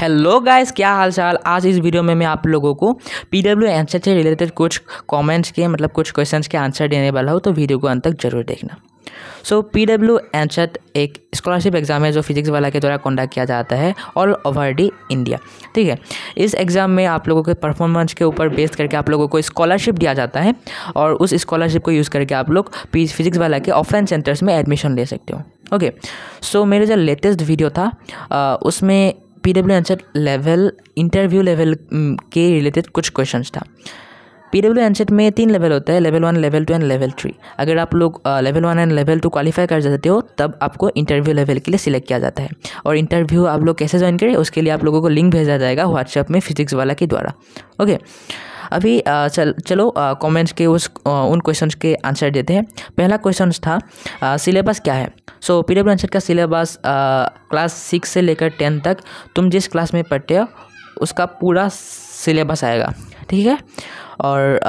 Hello guys, क्या हाल चाल। आज इस वीडियो में मैं आप लोगों को पीडब्ल्यू एमसेट से रिलेटेड कुछ कमेंट्स के कुछ क्वेश्चंस के आंसर देने वाला हूँ, तो वीडियो को अंत तक जरूर देखना। सो पीडब्ल्यू एमसेट एक स्कॉलरशिप एग्जाम है जो फिजिक्स वाला के द्वारा कंडक्ट किया जाता है ऑल ओवर दी इंडिया। ठीक है, इस एग्ज़ाम में आप लोगों के परफॉर्मेंस के ऊपर बेस करके आप लोगों को स्कॉलरशिप दिया जाता है और उस स्कॉलरशिप को यूज़ करके आप लोग फिजिक्स वाला के ऑफलाइन सेंटर्स में एडमिशन ले सकते हो। ओके, सो मेरे जो लेटेस्ट वीडियो था उसमें PW EAMCET level interview level के रिलेटेड कुछ क्वेश्चंस था। पीडब्ल्यू एमसेट में 3 लेवल होता है, लेवल 1, लेवल 2 एंड लेवल 3। अगर आप लोग लेवल 1 एंड लेवल 2 क्वालिफाई कर जाते हो तब आपको इंटरव्यू लेवल के लिए सिलेक्ट किया जाता है। और इंटरव्यू आप लोग कैसे ज्वाइन करें उसके लिए आप लोगों को लिंक भेजा जाएगा व्हाट्सएप में फिजिक्स वाला के द्वारा। ओके, अभी चलो कमेंट्स के उन क्वेश्चंस के आंसर देते हैं। पहला क्वेश्चन था सिलेबस क्या है। सो पीडब्ल्यू एमसेट का सिलेबस क्लास 6 से लेकर 10 तक तुम जिस क्लास में पढ़ते हो उसका पूरा सिलेबस आएगा। ठीक है, और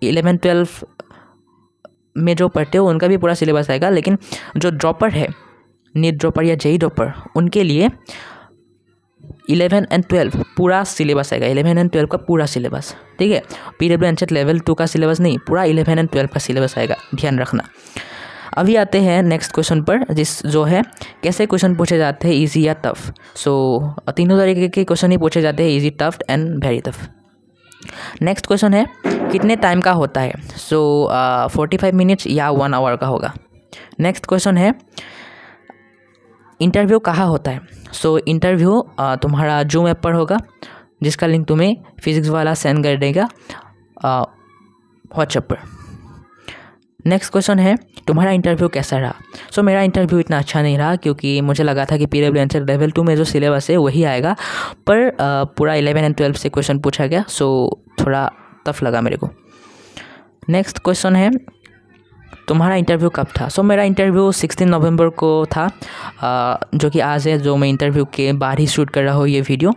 11 12 में जो पढ़ते हो उनका भी पूरा सिलेबस आएगा, लेकिन जो ड्रॉपर है, नीट ड्रॉपर या जेई ड्रॉपर, उनके लिए 11 एंड 12 पूरा सिलेबस आएगा। 11 एंड 12 का पूरा सिलेबस। ठीक है, पीडब्ल्यू एमसेट लेवल 2 का सिलेबस नहीं, पूरा 11 एंड 12 का सिलेबस आएगा, ध्यान रखना। अभी आते हैं नेक्स्ट क्वेश्चन पर, जो है कैसे क्वेश्चन पूछे जाते हैं, इजी या टफ। सो तीनों तरीके के क्वेश्चन ही पूछे जाते हैं, easy, tough and very tough. Next question है कितने टाइम का होता है। सो 45 मिनट्स या 1 आवर का होगा। नेक्स्ट क्वेश्चन है इंटरव्यू कहाँ होता है। सो इंटरव्यू तुम्हारा जूम ऐप पर होगा, जिसका लिंक तुम्हें फिजिक्स वाला सेंड कर देगा व्हाट्सएप पर। नेक्स्ट क्वेश्चन है तुम्हारा इंटरव्यू कैसा रहा। सो मेरा इंटरव्यू इतना अच्छा नहीं रहा, क्योंकि मुझे लगा था कि पीडब्ल्यू एमसेट लेवल 2 में जो सिलेबस है वही आएगा, पर पूरा 11 एंड 12 से क्वेश्चन पूछा गया, सो थोड़ा टफ लगा मेरे को। नेक्स्ट क्वेश्चन है तुम्हारा इंटरव्यू कब था। सो मेरा इंटरव्यू 16 नवंबर को था, जो कि आज है, जो मैं इंटरव्यू के बाद ही शूट कर रहा हूँ ये वीडियो।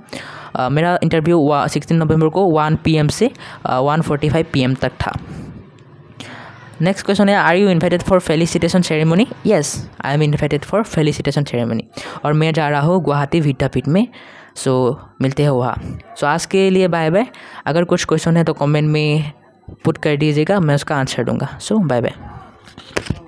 मेरा इंटरव्यू 16 नवंबर को 1 PM से 1:45 PM तक था। नेक्स्ट क्वेश्चन है are you invited for felicitation ceremony. Yes, I am invited for felicitation ceremony, और मैं जा रहा हूँ गुवाहाटी विद्यापीठ में। सो मिलते हैं वहाँ। सो आज के लिए बाय बाय। अगर कुछ क्वेश्चन है तो कमेंट में पुट कर दीजिएगा, मैं उसका आंसर दूंगा। सो बाय बाय।